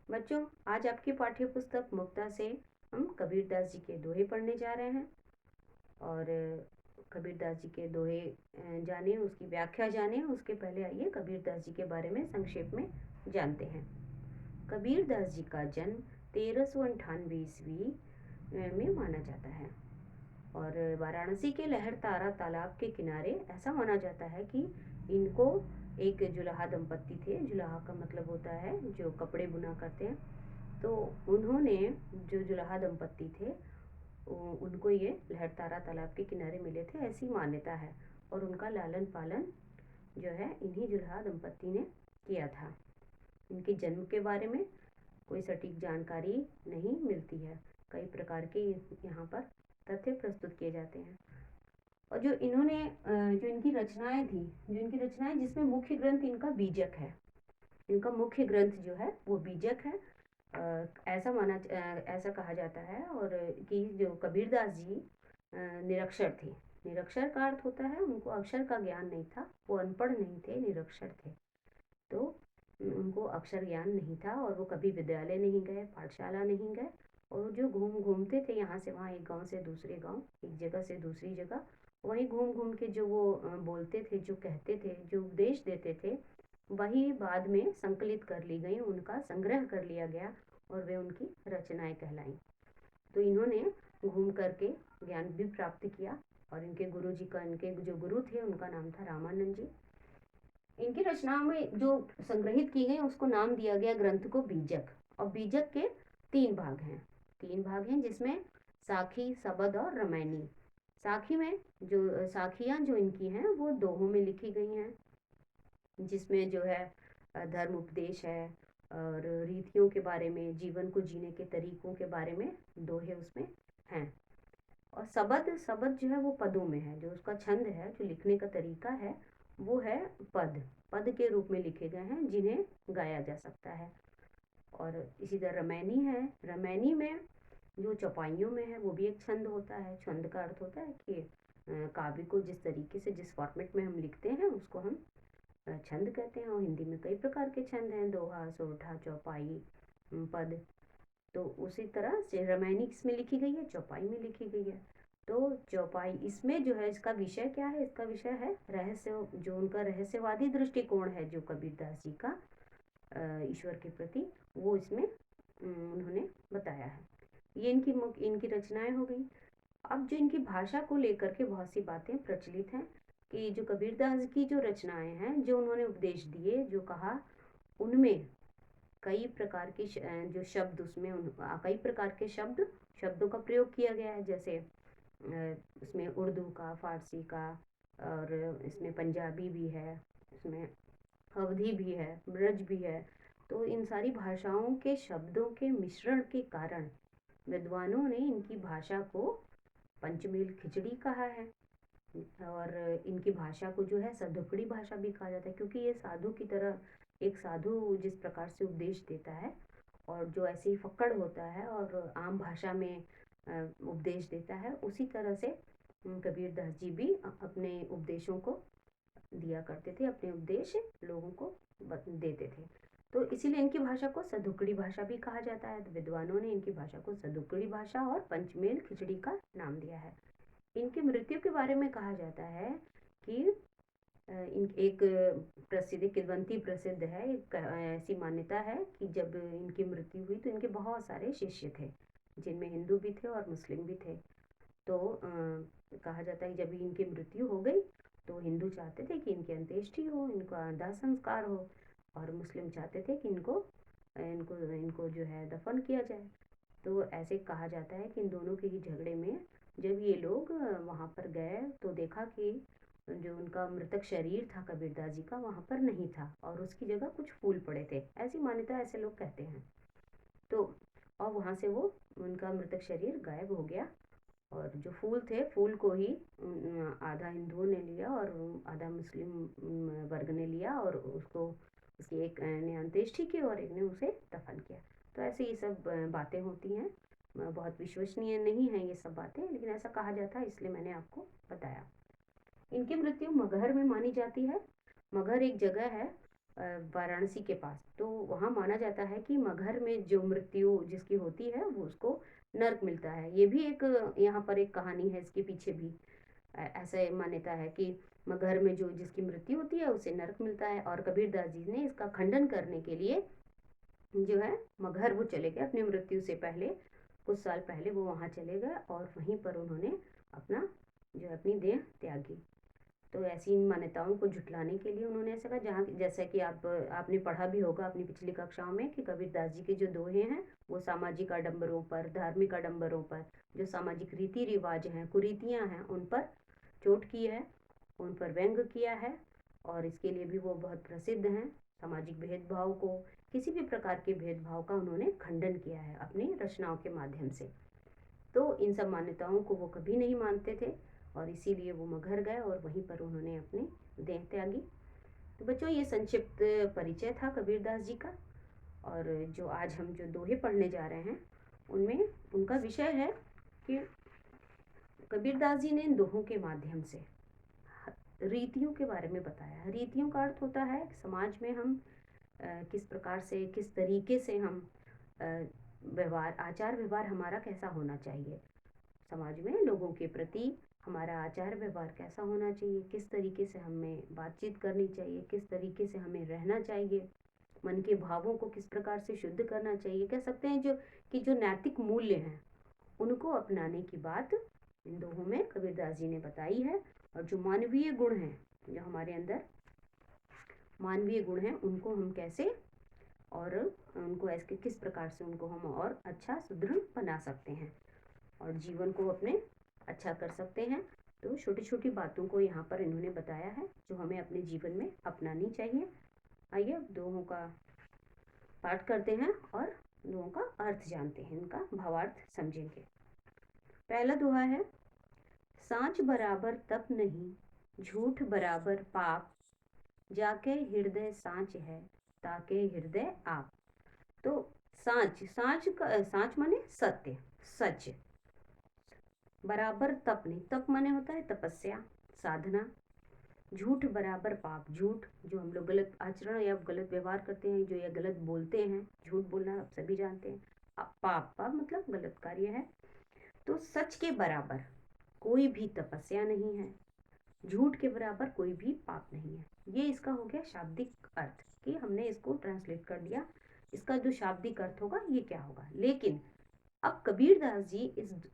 बच्चों, आज आपकी पाठ्य पुस्तक मुक्ता से हम कबीरदास जी के दोहे पढ़ने जा रहे हैं। और कबीरदास जी के दोहे जाने, उसकी व्याख्या जाने उसके पहले आइए कबीरदास जी के बारे में संक्षेप में जानते हैं। कबीरदास जी का जन्म 1398 ईस्वी में माना जाता है और वाराणसी के लहरतारा तालाब के किनारे ऐसा माना जाता है कि इनको एक जुलाहा दंपत्ति थे। जुलाहा का मतलब होता है जो कपड़े बुना करते हैं। तो उन्होंने, जो जुलाहा दंपत्ति थे, उनको ये लहरतारा तालाब के किनारे मिले थे, ऐसी मान्यता है। और उनका लालन पालन जो है इन्हीं जुलाहा दंपत्ति ने किया था। इनके जन्म के बारे में कोई सटीक जानकारी नहीं मिलती है। कई प्रकार के यहाँ पर तथ्य प्रस्तुत किए जाते हैं। और जो इन्होंने जो इनकी रचनाएं थी, जिसमें मुख्य ग्रंथ इनका बीजक है। इनका मुख्य ग्रंथ जो है वो बीजक है। ऐसा कहा जाता है और कि जो कबीरदास जी निरक्षर थे। निरक्षर का अर्थ होता है उनको अक्षर का ज्ञान नहीं था, वो अनपढ़ नहीं थे, निरक्षर थे। तो उनको अक्षर ज्ञान नहीं था और वो कभी विद्यालय नहीं गए, पाठशाला नहीं गए। और जो घूमते थे यहाँ से वहाँ, एक गांव से दूसरे गांव, एक जगह से दूसरी जगह, वहीं घूम घूम के जो वो बोलते थे, जो कहते थे, जो उपदेश देते थे, वही बाद में संकलित कर ली गई, उनका संग्रह कर लिया गया और वे उनकी रचनाएं कहलाई। तो इन्होंने घूम करके ज्ञान भी प्राप्त किया। और इनके जो गुरु थे उनका नाम था रामानंद जी। इनकी रचनाओं में जो संग्रहित की गई उसको नाम दिया गया ग्रंथ को बीजक। और बीजक के तीन भाग हैं जिसमें साखी, सबद और रामायणी। साखी में जो साखियां जो इनकी हैं वो दोहों में लिखी गई हैं, जिसमें जो है धर्म उपदेश है और रीतियों के बारे में, जीवन को जीने के तरीकों के बारे में दोहे उसमें हैं। और सबद सबद जो है वो पदों में है। जो उसका छंद है, जो लिखने का तरीका है, वो है पद। पद के रूप में लिखे गए हैं जिन्हें गाया जा सकता है। और इसी तरह रमैनी है। रमैनी में जो चौपाइयों में है वो भी एक छंद होता है। छंद का अर्थ होता है कि काव्य को जिस तरीके से, जिस फॉर्मेट में हम लिखते हैं उसको हम छंद कहते हैं। और हिंदी में कई प्रकार के छंद हैं, दोहा, सोरठा, चौपाई, पद। तो उसी तरह से रामायणी किसमें लिखी गई है? चौपाई में लिखी गई है। तो चौपाई, इसमें जो है इसका विषय क्या है? इसका विषय है रहस्य। जो उनका रहस्यवादी दृष्टिकोण है जो कबीरदास जी का ईश्वर के प्रति, वो इसमें उन्होंने बताया है। ये इनकी रचनाएं हो गई। अब जो इनकी भाषा को लेकर के बहुत सी बातें प्रचलित हैं कि जो कबीरदास की जो रचनाएं हैं, जो उन्होंने उपदेश दिए, जो कहा, उनमें कई प्रकार के जो शब्द, कई प्रकार के शब्दों का प्रयोग किया गया है। जैसे इसमें उर्दू का, फारसी का, और इसमें पंजाबी भी है, इसमें अवधी भी है, ब्रज भी है। तो इन सारी भाषाओं के शब्दों के मिश्रण के कारण विद्वानों ने इनकी भाषा को पंचमेल खिचड़ी कहा है। और इनकी भाषा को जो है सदुकड़ी भाषा भी कहा जाता है, क्योंकि ये साधु की तरह, एक साधु जिस प्रकार से उपदेश देता है और जो ऐसे ही फक्कड़ होता है और आम भाषा में उपदेश देता है, उसी तरह से कबीरदास जी भी अपने उपदेशों को दिया करते थे, अपने उपदेश लोगों को देते थे। तो इसीलिए इनकी भाषा को सदुकड़ी भाषा भी कहा जाता है। तो विद्वानों ने इनकी भाषा को सदुकड़ी भाषा और पंचमेल खिचड़ी का नाम दिया है। इनकी मृत्यु के बारे में कहा जाता है कि एक प्रसिद्ध किंवदंती प्रसिद्ध है। एक ऐसी मान्यता है कि जब इनकी मृत्यु हुई तो इनके बहुत सारे शिष्य थे, जिनमें हिंदू भी थे और मुस्लिम भी थे। तो कहा जाता है कि जब इनकी मृत्यु हो गई तो हिंदू चाहते थे कि इनकी अंत्येष्टि हो, इनका दाह संस्कार हो, और मुस्लिम चाहते थे कि इनको इनको इनको जो है दफन किया जाए। तो ऐसे कहा जाता है कि इन दोनों के ही झगड़े में जब ये लोग वहाँ पर गए तो देखा कि जो उनका मृतक शरीर था कबीरदास जी का, वहाँ पर नहीं था और उसकी जगह कुछ फूल पड़े थे। ऐसी मान्यता, ऐसे लोग कहते हैं। तो और वहाँ से वो उनका मृतक शरीर गायब हो गया और जो फूल थे, फूल को ही आधा हिंदुओं ने लिया और आधा मुस्लिम वर्ग ने लिया, और उसको, उसकी एक ने अंत्येष्टि की और एक ने उसे दफन किया। तो ऐसे ये सब बातें होती हैं। बहुत विश्वसनीय नहीं है ये सब बातें, लेकिन ऐसा कहा जाता है, इसलिए मैंने आपको बताया। इनकी मृत्यु मगहर में मानी जाती है। मगहर एक जगह है वाराणसी के पास। तो वहाँ माना जाता है कि मगहर में जो मृत्यु जिसकी होती है वो उसको नर्क मिलता है। ये भी एक यहाँ पर एक कहानी है इसके पीछे भी। ऐसे मान्यता है कि मगहर में जो जिसकी मृत्यु होती है उसे नर्क मिलता है। और कबीरदास जी ने इसका खंडन करने के लिए जो है मगहर वो चले गए अपनी मृत्यु से पहले। कुछ साल पहले वो वहाँ चले गए और वहीं पर उन्होंने अपना जो है अपनी देह त्यागी। तो ऐसी मान्यताओं को झुटलाने के लिए उन्होंने ऐसा कहा, जहाँ जैसा कि आपने पढ़ा भी होगा अपनी पिछली कक्षाओं में कि कबीरदास जी के जो दोहे हैं वो सामाजिक आडंबरों पर, धार्मिक आडंबरों पर, जो सामाजिक रीति रिवाज हैं, कुरीतियाँ हैं, उन पर चोट की है, उन पर व्यंग किया है। और इसके लिए भी वो बहुत प्रसिद्ध हैं। सामाजिक भेदभाव को, किसी भी प्रकार के भेदभाव का उन्होंने खंडन किया है अपनी रचनाओं के माध्यम से। तो इन सब मान्यताओं को वो कभी नहीं मानते थे और इसीलिए वो मगहर गए और वहीं पर उन्होंने अपनी देह त्यागी। तो बच्चों, ये संक्षिप्त परिचय था कबीरदास जी का। और जो आज हम जो दोहे पढ़ने जा रहे हैं उनमें उनका विषय है कि कबीरदास जी ने इन दोहों के माध्यम से रीतियों के बारे में बताया। रीतियों का अर्थ होता है कि समाज में हम किस प्रकार से, किस तरीके से हम व्यवहार, आचार व्यवहार हमारा कैसा होना चाहिए, समाज में लोगों के प्रति हमारा आचार व्यवहार कैसा होना चाहिए, किस तरीके से हमें बातचीत करनी चाहिए, किस तरीके से हमें रहना चाहिए, मन के भावों को किस प्रकार से शुद्ध करना चाहिए। कह सकते हैं जो नैतिक मूल्य हैं उनको अपनाने की बात इन दोहों में कबीरदास जी ने बताई है। और जो मानवीय गुण हैं, जो हमारे अंदर मानवीय गुण हैं, उनको हम कैसे और उनको ऐसे किस प्रकार से उनको हम और अच्छा सुदृढ़ बना सकते हैं और जीवन को अपने अच्छा कर सकते हैं। तो छोटी छोटी बातों को यहाँ पर इन्होंने बताया है जो हमें अपने जीवन में अपनानी चाहिए। आइए अब दोहों का पाठ करते हैं और दोहों का अर्थ जानते हैं, इनका भावार्थ समझेंगे। पहला दोहा है, सांच बराबर तप नहीं, झूठ बराबर पाप, जाके हृदय सांच है, ताके हृदय आप। तो सांच, सांच माने सत्य, सच। बराबर तप नहीं, तप माने होता है तपस्या, साधना। झूठ बराबर पाप, झूठ जो हम लोग गलत आचरण या गलत व्यवहार करते हैं, जो या गलत बोलते हैं, झूठ बोलना आप सभी जानते हैं। पाप, पाप मतलब गलत कार्य है। तो सच के बराबर कोई भी तपस्या नहीं है, झूठ के बराबर कोई भी पाप नहीं है। ये इसका हो गया शाब्दिक अर्थ कि हमने इसको ट्रांसलेट कर दिया। इसका जो शाब्दिक अर्थ होगा ये क्या होगा। लेकिन अब कबीरदास जी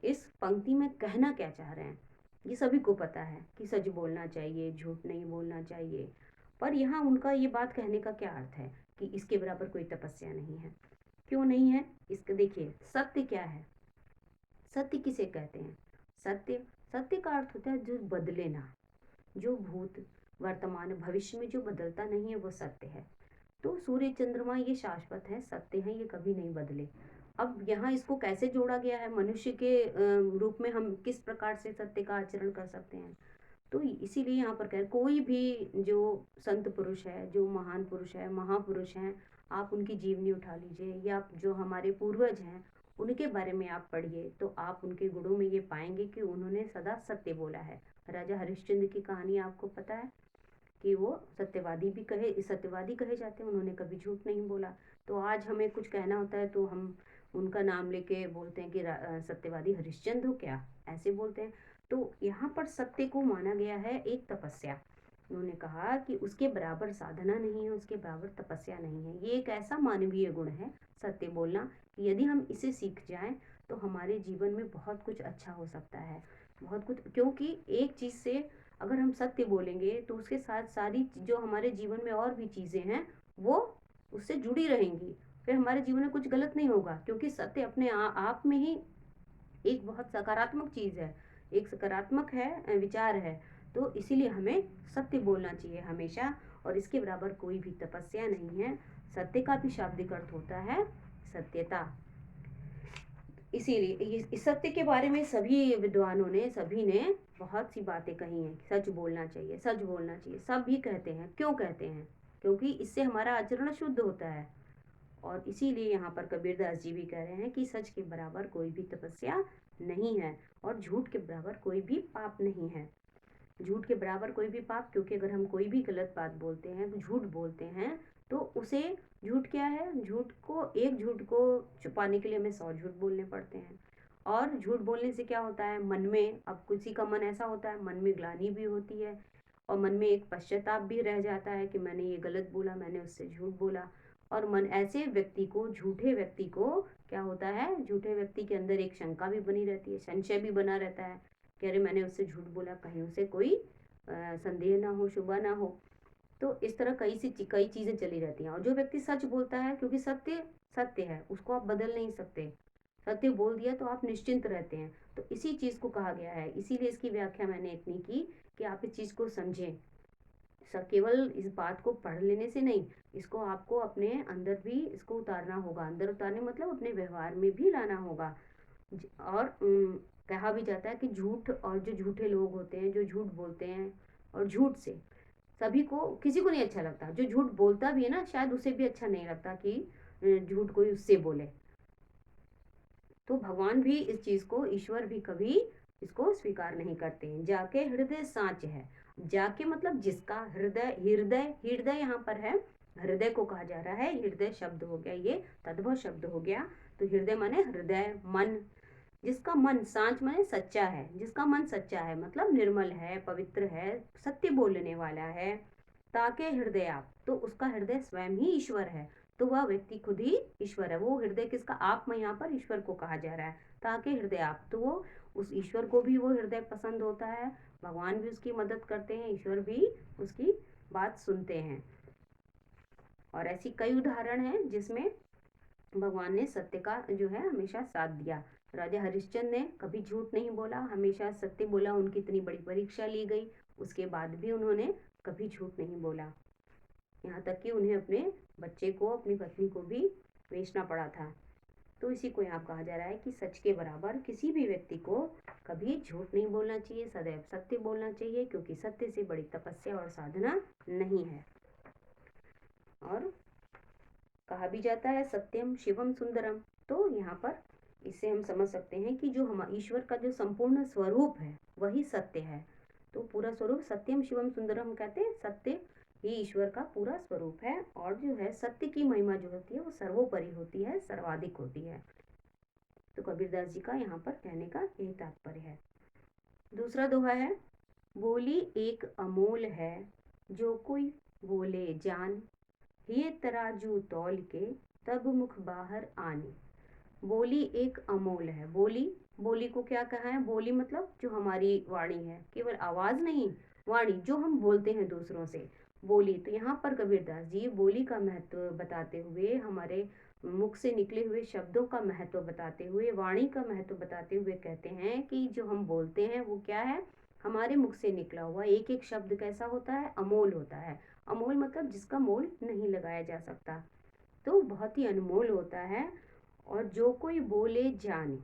इस पंक्ति में कहना क्या चाह रहे हैं, ये सभी को पता है कि सच बोलना चाहिए, झूठ नहीं बोलना चाहिए। पर यहाँ उनका ये बात कहने का क्या अर्थ है कि इसके बराबर कोई तपस्या नहीं है। क्यों नहीं है, इसका देखिए, सत्य क्या है, सत्य किसे कहते हैं। सत्य, सत्य का अर्थ होता है जो बदले ना, जो भूत वर्तमान भविष्य में जो बदलता नहीं है वो सत्य है। तो सूर्य चंद्रमा ये शाश्वत है, सत्य है, ये कभी नहीं बदले। अब यहाँ इसको कैसे जोड़ा गया है, मनुष्य के रूप में हम किस प्रकार से सत्य का आचरण कर सकते हैं। तो इसीलिए यहाँ पर कह, कोई भी जो संत पुरुष है, जो महान पुरुष है, महापुरुष हैं, आप उनकी जीवनी उठा लीजिए या जो हमारे पूर्वज हैं उनके बारे में आप पढ़िए तो आप उनके गुणों में ये पाएंगे कि उन्होंने सदा सत्य बोला है। राजा हरिश्चंद्र की कहानी आपको पता है कि वो सत्यवादी कहे जाते हैं, उन्होंने कभी झूठ नहीं बोला। तो आज हमें कुछ कहना होता है तो हम उनका नाम लेके बोलते हैं कि सत्यवादी हरिश्चंद्र हो क्या, ऐसे बोलते हैं। तो यहाँ पर सत्य को माना गया है एक तपस्या। उन्होंने कहा कि उसके बराबर साधना नहीं है, उसके बराबर तपस्या नहीं है। ये एक ऐसा मानवीय गुण है सत्य बोलना कि यदि हम इसे सीख जाएं तो हमारे जीवन में बहुत कुछ अच्छा हो सकता है, बहुत कुछ। क्योंकि एक चीज़ से अगर हम सत्य बोलेंगे तो उसके साथ सारी जो हमारे जीवन में और भी चीज़ें हैं वो उससे जुड़ी रहेंगी। फिर हमारे जीवन में कुछ गलत नहीं होगा, क्योंकि सत्य अपने आप में ही एक बहुत सकारात्मक चीज़ है, एक सकारात्मक है, विचार है। तो इसीलिए हमें सत्य बोलना चाहिए हमेशा, और इसके बराबर कोई भी तपस्या नहीं है। सत्य का भी शाब्दिक अर्थ होता है सत्यता। इसीलिए इस सत्य के बारे में सभी विद्वानों ने, सभी ने बहुत सी बातें कही हैं। सच बोलना चाहिए, सच बोलना चाहिए, सब भी कहते हैं। क्यों कहते हैं, क्योंकि इससे हमारा आचरण शुद्ध होता है। और इसीलिए यहाँ पर कबीरदास जी भी कह रहे हैं कि सच के बराबर कोई भी तपस्या नहीं है और झूठ के बराबर कोई भी पाप नहीं है। झूठ के बराबर कोई भी पाप, क्योंकि अगर हम कोई भी गलत बात बोलते हैं, झूठ बोलते हैं, तो उसे झूठ क्या है, एक झूठ को छुपाने के लिए हमें 100 झूठ बोलने पड़ते हैं। और झूठ बोलने से क्या होता है, मन में, अब किसी का मन ऐसा होता है, मन में ग्लानि भी होती है और मन में एक पश्चाताप भी रह जाता है कि मैंने ये गलत बोला, मैंने उससे झूठ बोला। और मन ऐसे व्यक्ति को, झूठे व्यक्ति को क्या होता है, झूठे व्यक्ति के अंदर एक शंका भी बनी रहती है, संशय भी बना रहता है कि अरे मैंने उससे झूठ बोला, कहीं उसे कोई संदेह ना हो, शुबा ना हो। तो इस तरह कई चीज़ें चली रहती हैं। और जो व्यक्ति सच बोलता है, क्योंकि सत्य सत्य है, उसको आप बदल नहीं सकते, सत्य बोल दिया तो आप निश्चिंत रहते हैं। तो इसी चीज़ को कहा गया है, इसीलिए इसकी व्याख्या मैंने इतनी की कि आप इस चीज़ को समझें। केवल इस बात को पढ़ लेने से नहीं, इसको आपको अपने अंदर भी इसको उतारना होगा। अंदर उतारने मतलब अपने व्यवहार में भी लाना होगा। और कहा भी जाता है कि झूठ, और जो झूठे लोग होते हैं, जो झूठ बोलते हैं, और झूठ से सभी को, किसी को नहीं अच्छा लगता। जो झूठ बोलता भी है ना, शायद उसे भी अच्छा नहीं लगता कि झूठ कोई उससे बोले। तो भगवान भी इस चीज को, ईश्वर भी कभी इसको स्वीकार नहीं करते हैं। जाके हृदय सांच है, जाके मतलब जिसका हृदय, हृदय हृदय यहाँ पर है, हृदय को कहा जा रहा है। हृदय शब्द हो गया, ये तद्भव शब्द हो गया। तो हृदय माने हृदय, मन। जिसका मन, सांच माने सच्चा है, जिसका मन सच्चा है मतलब निर्मल है, पवित्र है, सत्य बोलने वाला है। ताके हृदय आप, तो उसका हृदय स्वयं ही ईश्वर है। तो वह व्यक्ति खुद ही ईश्वर है। वो हृदय किसका, आप में यहाँ पर ईश्वर को कहा जा रहा है। ताके हृदय आप, तो वो उस ईश्वर को भी वो हृदय पसंद होता है। भगवान भी उसकी मदद करते हैं, ईश्वर भी उसकी बात सुनते हैं। और ऐसी कई उदाहरण हैं जिसमें भगवान ने सत्य का जो है हमेशा साथ दिया। राजा हरिश्चंद्र ने कभी झूठ नहीं बोला, हमेशा सत्य बोला। उनकी इतनी बड़ी परीक्षा ली गई, उसके बाद भी उन्होंने कभी झूठ नहीं बोला। यहाँ तक कि उन्हें अपने बच्चे को, अपनी पत्नी को भी बेचना पड़ा था। तो इसी को यहाँ कहा जा रहा है कि सच के बराबर किसी भी व्यक्ति को कभी झूठ नहीं बोलना चाहिए, सदैव सत्य बोलना चाहिए, क्योंकि सत्य से बड़ी तपस्या और साधना नहीं है। और कहा भी जाता है सत्यम शिवम सुंदरम। तो यहाँ पर इससे हम समझ सकते हैं कि जो हम ईश्वर का जो संपूर्ण स्वरूप है वही सत्य है। तो पूरा स्वरूप सत्यम शिवम सुंदरम कहते हैं, सत्य ही ईश्वर का पूरा स्वरूप है। और जो है सत्य की महिमा जो होती है वो सर्वोपरि होती है, सर्वाधिक होती है। तो कबीरदास जी का यहाँ पर कहने का यही तात्पर्य है। दूसरा दोहा है, बोली एक अमोल है, जो कोई बोले जान, ये तराजू तौल के तब मुख बाहर आने। बोली एक अमोल है। बोली, बोली को क्या कहा है, बोली मतलब जो हमारी वाणी है, केवल आवाज नहीं, वाणी जो हम बोलते हैं दूसरों से, बोली। तो यहाँ पर कबीरदास जी बोली का महत्व बताते हुए, हमारे मुख से निकले हुए शब्दों का महत्व बताते हुए, वाणी का महत्व बताते हुए कहते हैं कि जो हम बोलते हैं वो क्या है, हमारे मुख से निकला हुआ एक एक शब्द कैसा होता है, अमोल होता है। अमोल मतलब जिसका मोल नहीं लगाया जा सकता, तो बहुत ही अनमोल होता है। और जो कोई बोले जाने,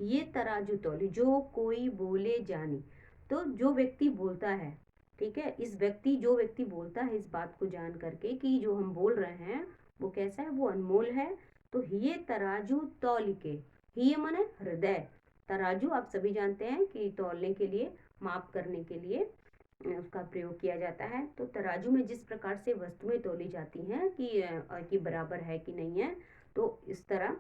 ये तराजू तौली, जो कोई बोले जाने, तो जो व्यक्ति बोलता है, ठीक है, इस व्यक्ति, जो व्यक्ति बोलता है इस बात को जान करके कि जो हम बोल रहे हैं वो कैसा है, वो अनमोल है। तो ये तराजू तौल के, ये माने हृदय, तराजू आप सभी जानते हैं कि तौलने के लिए, माप करने के लिए उसका प्रयोग किया जाता है। तो तराजू में जिस प्रकार से वस्तुएं तौली जाती हैं कि बराबर है कि नहीं है, तो इस तरह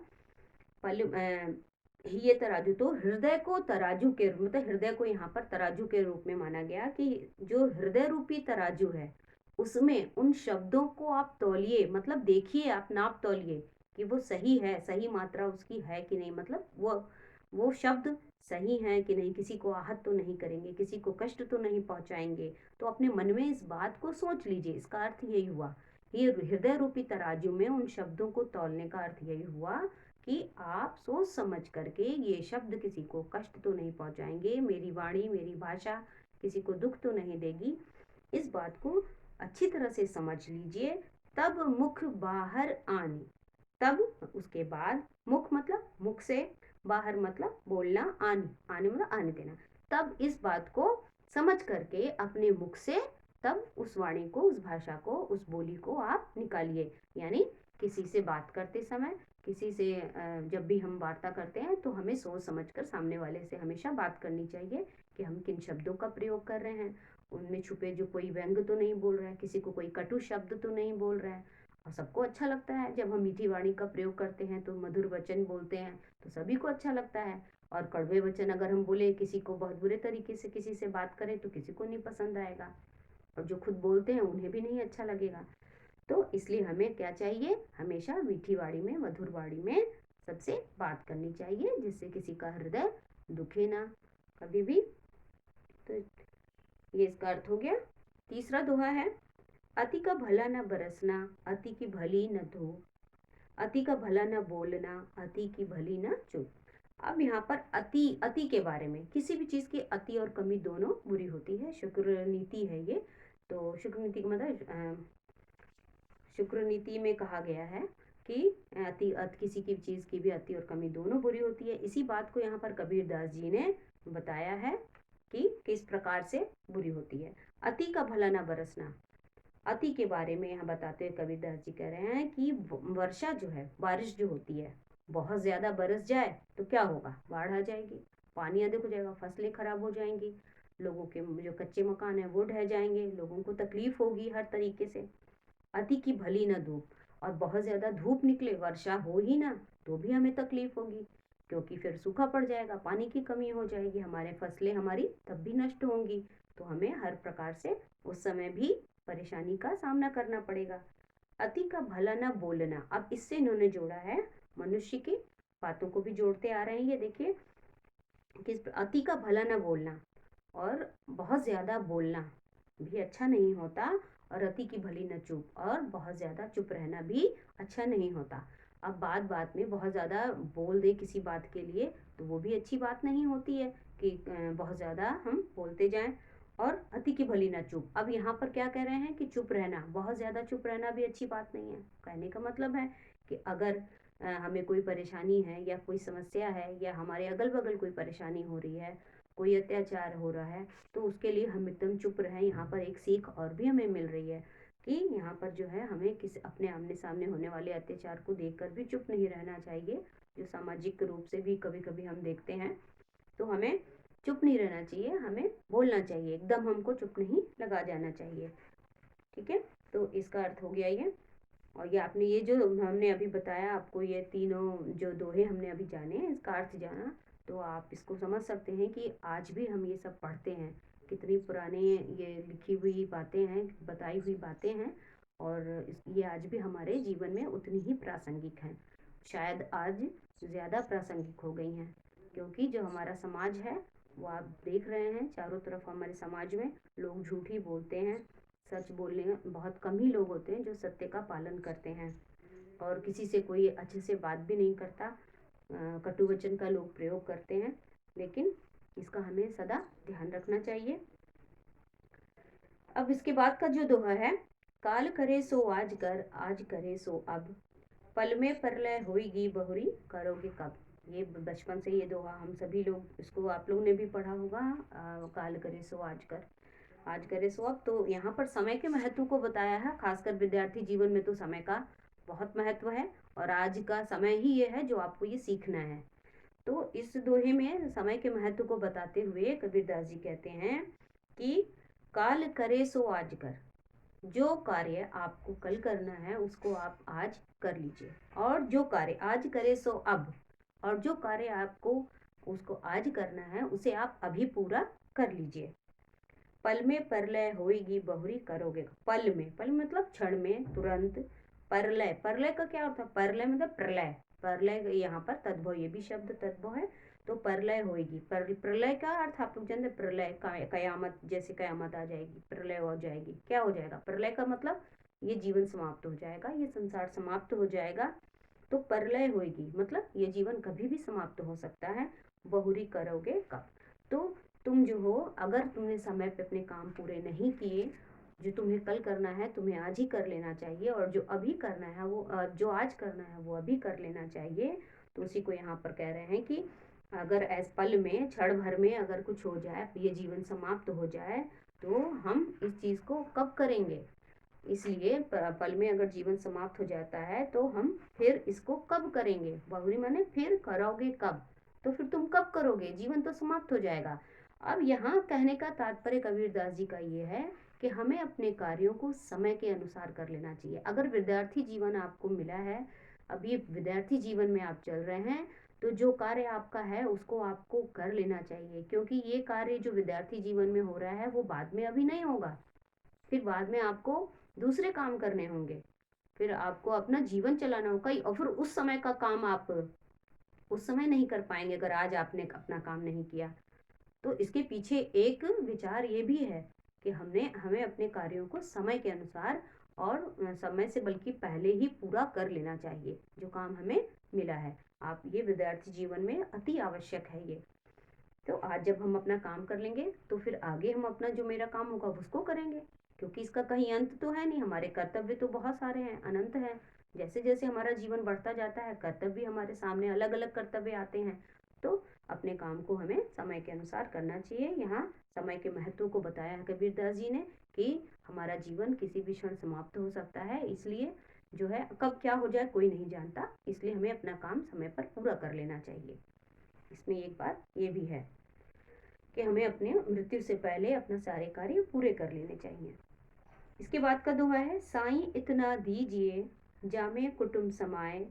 ये तराजू, तो हृदय को तराजू के रूप, मतलब हृदय को यहाँ पर तराजू के रूप में माना गया कि जो हृदय रूपी तराजू है उसमें उन शब्दों को आप तौलिए, मतलब देखिए, आप नाप तौलिए कि वो सही है, सही मात्रा उसकी है कि नहीं, मतलब वो शब्द सही है कि नहीं, किसी को आहत तो नहीं करेंगे, किसी को कष्ट तो नहीं पहुंचाएंगे। तो अपने मन में इस बात को सोच लीजिए। इसका अर्थ यही हुआ, ये हृदय रूपी तराजू में उन शब्दों को तौलने का अर्थ यही हुआ कि आप सोच समझ करके ये शब्द किसी को कष्ट तो नहीं पहुंचाएंगे, मेरी वाणी, मेरी भाषा किसी को दुख तो नहीं देगी। इस बात को अच्छी तरह से समझ लीजिए। तब मुख बाहर आने, तब उसके बाद, मुख मतलब मुख से, बाहर मतलब बोलना, आने, आने मतलब आने देना। तब इस बात को समझ करके अपने मुख से तब उस वाणी को, उस भाषा को, उस बोली को आप निकालिए। यानी किसी से बात करते समय, किसी से जब भी हम वार्ता करते हैं तो हमें सोच समझकर सामने वाले से हमेशा बात करनी चाहिए कि हम किन शब्दों का प्रयोग कर रहे हैं। उनमें छुपे जो कोई व्यंग तो नहीं बोल रहा है, किसी को कोई कटु शब्द तो नहीं बोल रहा है। और सबको अच्छा लगता है जब हम मीठी वाणी का प्रयोग करते हैं, तो मधुर वचन बोलते हैं तो सभी को अच्छा लगता है। और कड़वे वचन अगर हम बोले, किसी को बहुत बुरे तरीके से किसी से बात करें, तो किसी को नहीं पसंद आएगा, और जो खुद बोलते हैं उन्हें भी नहीं अच्छा लगेगा। तो इसलिए हमें क्या चाहिए, हमेशा मीठी वाणी में, मधुर वाणी में सबसे बात करनी चाहिए, जिससे किसी का हृदय दुखे ना कभी भी। तो ये इसका अर्थ हो गया। तीसरा दोहा है, अति का भला न बरसना, अति की भली न धूप, अति का भला न बोलना, अति की भली न चुप। अब यहाँ पर अति, अति के बारे में, किसी भी चीज की अति और कमी दोनों बुरी होती है। शुक्र नीति है ये। तो शुक्र नीति का मतलब, शुक्र नीति में कहा गया है कि किसी की चीज की भी अति और कमी दोनों बुरी होती है। इसी बात को यहाँ पर कबीरदास जी ने बताया है कि किस प्रकार से बुरी होती है। अति का भला ना बरसना, अति के बारे में यहाँ बताते हुए कबीरदास जी कह रहे हैं कि वर्षा जो है, बारिश जो होती है, बहुत ज्यादा बरस जाए तो क्या होगा, बाढ़ आ जाएगी, पानी अधिक हो जाएगा, फसलें खराब हो जाएंगी, लोगों के जो कच्चे मकान है वो ढह जाएंगे, लोगों को तकलीफ होगी हर तरीके से। अति की भली न धूप, और बहुत ज्यादा धूप निकले, वर्षा हो ही ना, तो भी हमें तकलीफ होगी, क्योंकि फिर सूखा पड़ जाएगा, पानी की कमी हो जाएगी, हमारे फसलें हमारी तब भी नष्ट होंगी। तो हमें हर प्रकार से उस समय भी परेशानी का सामना करना पड़ेगा। अति का भला न बोलना, अब इससे इन्होंने जोड़ा है, मनुष्य की बातों को भी जोड़ते आ रहे हैं। ये देखिए, किस अति का भला न बोलना, और बहुत ज्यादा बोलना भी अच्छा नहीं होता, और अति की भली न चुप, और बहुत ज्यादा चुप रहना भी अच्छा नहीं होता। अब बात बात में बहुत ज्यादा बोल दे किसी बात के लिए, तो वो भी अच्छी बात नहीं होती है कि बहुत ज्यादा हम बोलते जाएं। और अति की भली न चुप, अब यहाँ पर क्या कह रहे हैं कि चुप रहना, बहुत ज्यादा चुप रहना भी अच्छी बात नहीं है। कहने का मतलब है कि अगर हमें कोई परेशानी है या कोई समस्या है, या हमारे अगल बगल कोई परेशानी हो रही है, कोई अत्याचार हो रहा है, तो उसके लिए हम एकदम चुप रहें। यहाँ पर एक सीख और भी हमें मिल रही है कि यहाँ पर जो है, हमें किसी अपने आमने सामने होने वाले अत्याचार को देखकर भी चुप नहीं रहना चाहिए, जो सामाजिक रूप से भी कभी कभी हम देखते हैं। तो हमें चुप नहीं रहना चाहिए, हमें बोलना चाहिए, एकदम हमको चुप नहीं लगा जाना चाहिए। ठीक है, तो इसका अर्थ हो गया ये। और ये आपने, ये जो हमने अभी बताया आपको, ये तीनों जो दोहे हमने अभी जाने, इसका अर्थ जाना, तो आप इसको समझ सकते हैं कि आज भी हम ये सब पढ़ते हैं, कितनी पुराने ये लिखी हुई बातें हैं, बताई हुई बातें हैं, और ये आज भी हमारे जीवन में उतनी ही प्रासंगिक हैं, शायद आज ज़्यादा प्रासंगिक हो गई हैं, क्योंकि जो हमारा समाज है, वो आप देख रहे हैं चारों तरफ हमारे समाज में लोग झूठ ही बोलते हैं। सच बोलने बहुत कम ही लोग होते हैं जो सत्य का पालन करते हैं, और किसी से कोई अच्छे से बात भी नहीं करता, कटु वचन का लोग प्रयोग करते हैं। लेकिन इसका हमें सदा ध्यान रखना चाहिए। अब इसके बाद का जो दोहा है, काल करे सो आज कर, आज करे सो अब, पल में परलय होएगी बहुरी, करोगे कब। ये बचपन से ये दोहा हम सभी लोग, इसको आप लोगों ने भी पढ़ा होगा, काल करे सो आज कर, आज करे सो अब। तो यहाँ पर समय के महत्व को बताया है, खासकर विद्यार्थी जीवन में तो समय का बहुत महत्व है, और आज का समय ही ये है जो आपको ये सीखना है। तो इस दोहे में समय के महत्व को बताते हुए कबीरदास जी कहते हैं कि काल करे सो आज कर, जो कार्य आपको कल करना है उसको आप आज कर लीजिए, और जो कार्य आज करे सो अब, और जो कार्य आपको उसको आज करना है उसे आप अभी पूरा कर लीजिए। पल में परलय होएगी बहुरी, करोगे पल में, पल मतलब क्षण में, तुरंत। परलय, परलय का क्या अर्थ है, परलय मतलब प्रलय, प्रलय यहाँ पर तद्भव, ये भी शब्द तद्भव है। तो परलय होएगी, प्रलय का अर्थ आप लोग जानते, प्रलय कयामत, जैसे कयामत आ जाएगी, प्रलय हो जाएगी, क्या हो जाएगा, प्रलय का मतलब ये जीवन समाप्त हो जाएगा, ये संसार समाप्त हो जाएगा। तो परलय होएगी मतलब ये जीवन कभी भी समाप्त हो सकता है, बहुरी करोगे कब। तो तुम जो हो, अगर तुमने समय पे अपने काम पूरे नहीं किए, जो तुम्हें कल करना है तुम्हें आज ही कर लेना चाहिए, और जो अभी करना है वो जो आज करना है वो अभी कर लेना चाहिए। तो उसी को यहाँ पर कह रहे हैं कि अगर ऐस पल में, क्षण भर में अगर कुछ हो जाए, ये जीवन समाप्त हो जाए, तो हम इस चीज को कब करेंगे। इसलिए पल में अगर जीवन समाप्त हो जाता है तो हम फिर इसको कब करेंगे, बहुरी माने फिर करोगे कब, तो फिर तुम कब करोगे, जीवन तो समाप्त हो जाएगा। अब यहाँ कहने का तात्पर्य कबीरदास जी का ये है कि हमें अपने कार्यों को समय के अनुसार कर लेना चाहिए। अगर विद्यार्थी जीवन आपको मिला है, अभी विद्यार्थी जीवन में आप चल रहे हैं, तो जो कार्य आपका है उसको आपको कर लेना चाहिए, क्योंकि ये कार्य जो विद्यार्थी जीवन में हो रहा है वो बाद में अभी नहीं होगा। फिर बाद में आपको दूसरे काम करने होंगे, फिर आपको अपना जीवन चलाना होगा, और फिर उस समय का काम आप उस समय नहीं कर पाएंगे अगर आज आपने अपना काम नहीं किया। तो इसके पीछे एक विचार ये भी है कि हमें अपने कार्यों को समय के अनुसार और समय से बल्कि पहले ही पूरा कर लेना चाहिए जो काम हमें मिला है। आप ये विद्यार्थी जीवन में अति आवश्यक है ये। तो आज जब हम अपना काम कर लेंगे तो फिर आगे हम अपना जो मेरा काम होगा उसको करेंगे, क्योंकि इसका कहीं अंत तो है नहीं। हमारे कर्तव्य तो बहुत सारे हैं, अनंत हैं। जैसे जैसे हमारा जीवन बढ़ता जाता है कर्तव्य हमारे सामने अलग अलग कर्तव्य आते हैं। तो अपने काम को हमें समय के अनुसार करना चाहिए। यहाँ समय के महत्व को बताया है कबीरदास जी ने कि हमारा जीवन किसी भी क्षण समाप्त हो सकता है, इसलिए जो है कब क्या हो जाए कोई नहीं जानता, इसलिए हमें अपना काम समय पर पूरा कर लेना चाहिए। इसमें एक बात ये भी है कि हमें अपने मृत्यु से पहले अपना सारे कार्य पूरे कर लेने चाहिए। इसके बाद का दोहा है, साईं इतना दीजिए जामे कुटुंब समाए,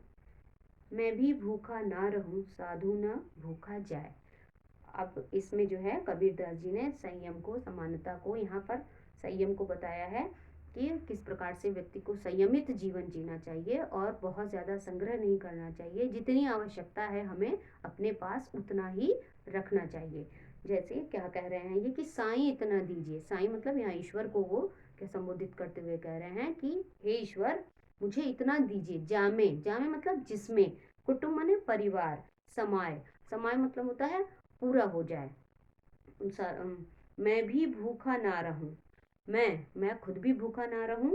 मैं भी भूखा ना रहूं साधु न भूखा जाए। अब इसमें जो है कबीरदास जी ने संयम को, समानता को, यहाँ पर संयम को बताया है कि किस प्रकार से व्यक्ति को संयमित जीवन जीना चाहिए और बहुत ज़्यादा संग्रह नहीं करना चाहिए। जितनी आवश्यकता है हमें अपने पास उतना ही रखना चाहिए। जैसे क्या कह रहे हैं ये कि साईं इतना दीजिए, साईं मतलब यहाँ ईश्वर को वो क्या संबोधित करते हुए कह रहे हैं कि हे ईश्वर मुझे इतना दीजिए, जामे, जामे मतलब जिसमें, कुटुंब माने परिवार, समाय, समाय मतलब होता है पूरा हो जाए। मैं भी भूखा ना रहूं, मैं खुद भी भूखा ना रहूं,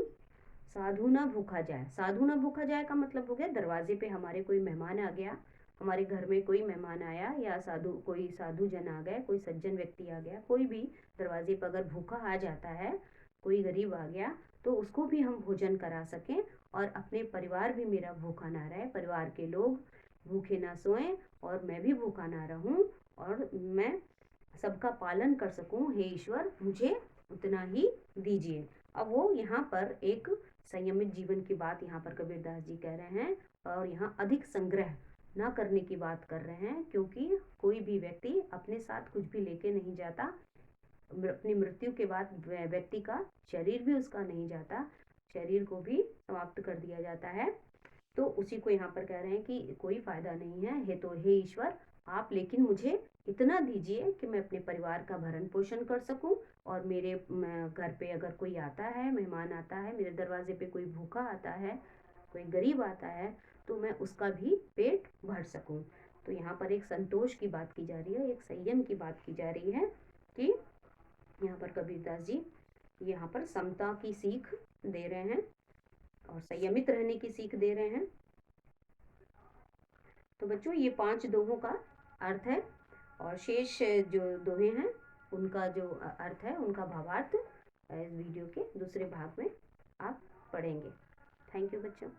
साधु ना भूखा जाए। साधु ना भूखा जाए का मतलब हो गया दरवाजे पे हमारे कोई मेहमान आ गया, हमारे घर में कोई मेहमान आया या कोई साधु जन आ गए, कोई सज्जन व्यक्ति आ गया, कोई भी दरवाजे पर अगर भूखा आ जाता है, कोई गरीब आ गया, तो उसको भी हम भोजन करा सकें और अपने परिवार भी मेरा भूखा ना रहे, परिवार के लोग भूखे ना सोएं और मैं भी भूखा ना रहूं और मैं सबका पालन कर सकूं। हे ईश्वर मुझे उतना ही दीजिए। अब वो यहाँ पर एक संयमित जीवन की बात यहाँ पर कबीरदास जी कह रहे हैं और यहाँ अधिक संग्रह ना करने की बात कर रहे हैं, क्योंकि कोई भी व्यक्ति अपने साथ कुछ भी लेके नहीं जाता। अपनी मृत्यु के बाद व्यक्ति का शरीर भी उसका नहीं जाता, शरीर को भी समाप्त कर दिया जाता है। तो उसी को यहाँ पर कह रहे हैं कि कोई फायदा नहीं है, हे तो हे ईश्वर आप लेकिन मुझे इतना दीजिए कि मैं अपने परिवार का भरण पोषण कर सकूं और मेरे घर पे अगर कोई आता है, मेहमान आता है, मेरे दरवाजे पे कोई भूखा आता है, कोई गरीब आता है, तो मैं उसका भी पेट भर सकूं। तो यहाँ पर एक संतोष की बात की जा रही है, एक संयम की बात की जा रही है कि यहाँ पर कबीरदास जी यहाँ पर समता की सीख दे रहे हैं और संयमित रहने की सीख दे रहे हैं। तो बच्चों ये 5 दोहों का अर्थ है और शेष जो दोहे हैं उनका जो अर्थ है, उनका भावार्थ इस वीडियो के दूसरे भाग में आप पढ़ेंगे। थैंक यू बच्चों।